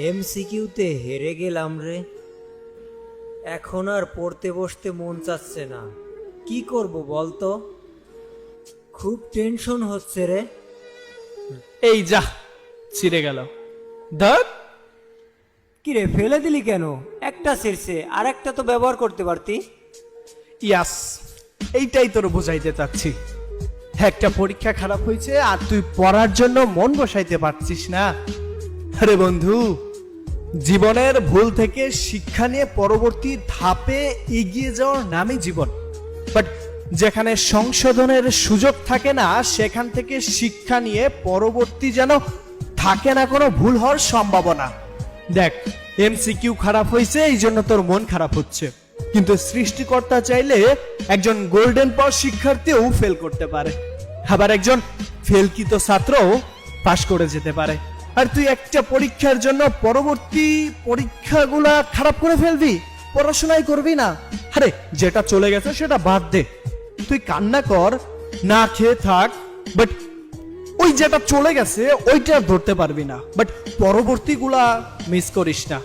এমসিকিউতে হেরে গেলাম রে। এখন আর পড়তে বসতে মন চাচ্ছে না। কি করব বলতো? খুব টেনশন হচ্ছে রে। এই যা ছিঁড়ে গেল। ধর, কিরে ফেলে দিলি কেন? একটা ছেড়ছে, আর একটা তো ব্যবহার করতে পারতি। ইয়াস, এইটাই তোর বোঝাইতে চাচ্ছি। একটা পরীক্ষা খারাপ হয়েছে আর তুই পড়ার জন্য মন বসাইতে পারছিস না। আরে বন্ধু, জীবনের ভুল থেকে শিক্ষা নিয়ে পরবর্তী ধাপে এগিয়ে যাওয়ার নামই জীবন। বাট যেখানে সংশোধনের সুযোগ থাকে না, সেখান থেকে শিক্ষা নিয়ে পরবর্তী যেন থাকে না কোনো ভুল হওয়ার সম্ভাবনা। দেখ, এমসিকিউ খারাপ হয়েছে এই জন্য তোর মন খারাপ হচ্ছে, কিন্তু সৃষ্টিকর্তা চাইলে একজন গোল্ডেন পাস শিক্ষার্থীও ফেল করতে পারে, আবার একজন ফেলকৃত ছাত্রও পাশ করে যেতে পারে। আর তুই একটা পরীক্ষার জন্য পরবর্তী পরীক্ষাগুলা খারাপ করে ফেলবি, পড়াশোনাই করবি না। আরে যেটা চলে গেছে সেটা বাদ দে, তুই কান্না কর, না খেয়ে থাক, বাট ওই যেটা চলে গেছে ওইটা ধরতে পারবি না। বাট পরবর্তীগুলা মিস করিস না।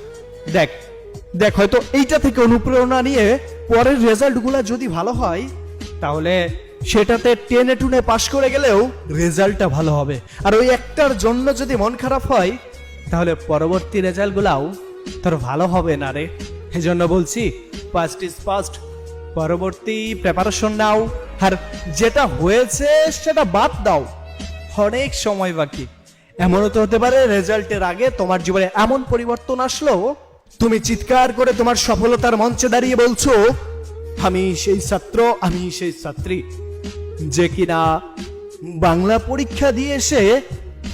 দেখ দেখ হয়তো এইটা থেকে অনুপ্রেরণা নিয়ে পরের রেজাল্টগুলা যদি ভালো হয়, তাহলে সেটাতে টেনে টুনে পাশ করে গেলেও রেজাল্টটা ভালো হবে। আর ওই একটার জন্য যদি মন খারাপ হয়, তাহলে পরবর্তী রেজাল্টগুলাও তোর ভালো হবে না রে। এজন্য বলছি, ফার্স্ট ইজ ফার্স্ট, পরবর্তী প্রিপারেশন নাও। আর যেটা হয়েছে সেটা বাদ দাও, অনেক সময় বাকি। এমনও তো হতে পারে রেজাল্টের আগে তোমার জীবনে এমন পরিবর্তন আসলো, তুমি চিৎকার করে তোমার সফলতার মঞ্চে দাঁড়িয়ে বলছো, আমি সেই ছাত্র, আমি সেই ছাত্রী যে কিনা বাংলা পরীক্ষা দিয়ে এসে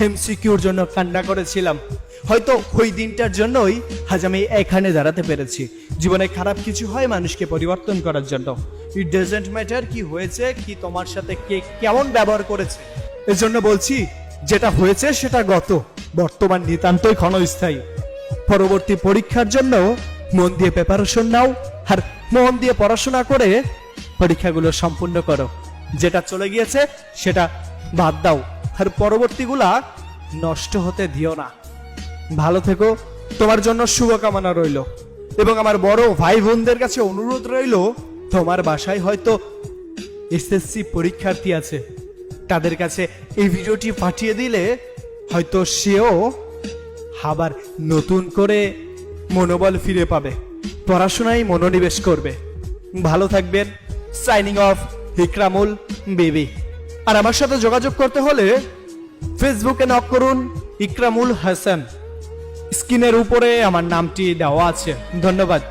এমসিকিউর জন্য কান্না করেছিলাম। হয়তো ওই দিনটার জন্যই আজ আমি এখানে দাঁড়াতে পেরেছি। জীবনে খারাপ কিছু হয় মানুষকে পরিবর্তন করার জন্য। ইট ডাজন্ট ম্যাটার কি হয়েছে, কি তোমার সাথে কে কেমন ব্যবহার করেছে। এজন্য বলছি, যেটা হয়েছে সেটা গত, বর্তমান নিতান্তই ক্ষণস্থায়ী। পরবর্তী পরীক্ষার জন্য মন দিয়ে প্রিপারেশন নাও, আর মন দিয়ে পড়াশোনা করে পরীক্ষাগুলো সম্পূর্ণ করো। যেটা চলে গিয়েছে সেটা বাদ দাও, আর পরবর্তীগুলা নষ্ট হতে দিও না। ভালো থেকো, তোমার জন্য শুভকামনা রইল। এবং আমার বড় ভাই বোনদের কাছে অনুরোধ রইল, তোমার বাসায় হয়তো এসএসসি পরীক্ষার্থী আছে, তাদের কাছে এই ভিডিওটি পাঠিয়ে দিলে হয়তো সেও আবার নতুন করে মনোবল ফিরে পাবে, পড়াশোনায় মনোনিবেশ করবে। ভালো থাকবেন। Signing off, Ikramul baby. আর আমার সাথে যোগাযোগ করতে হলে ফেসবুকে নক করুন, ইকরামুল হাসান। স্ক্রিনের উপরে আমার নামটি দেওয়া আছে। ধন্যবাদ।